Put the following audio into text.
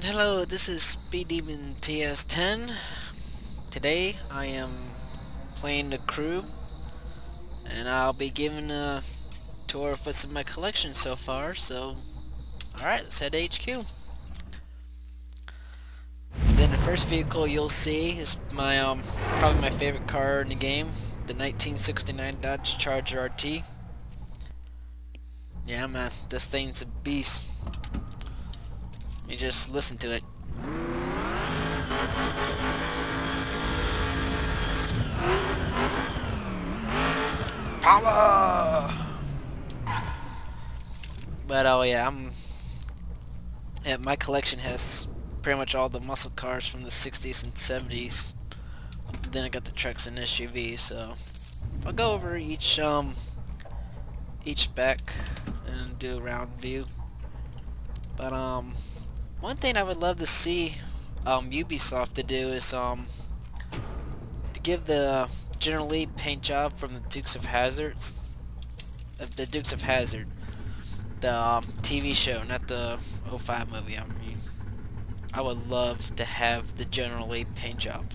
And hello, this is Speed Demon TS10. Today I am playing the crew, and I'll be giving a tour of what's in my collection so far. So, alright, let's head to HQ. Then the first vehicle you'll see is my probably my favorite car in the game, the 1969 Dodge Charger RT. Yeah, man, this thing's a beast. You just listen to it. Power! But oh yeah, my collection has pretty much all the muscle cars from the 60s and 70s. Then I got the trucks and SUVs, so I'll go over each spec and do a round view. But one thing I would love to see Ubisoft to do is to give the General Lee paint job from the Dukes of Hazzard, the TV show, not the '05 movie. I mean, I would love to have the General Lee paint job.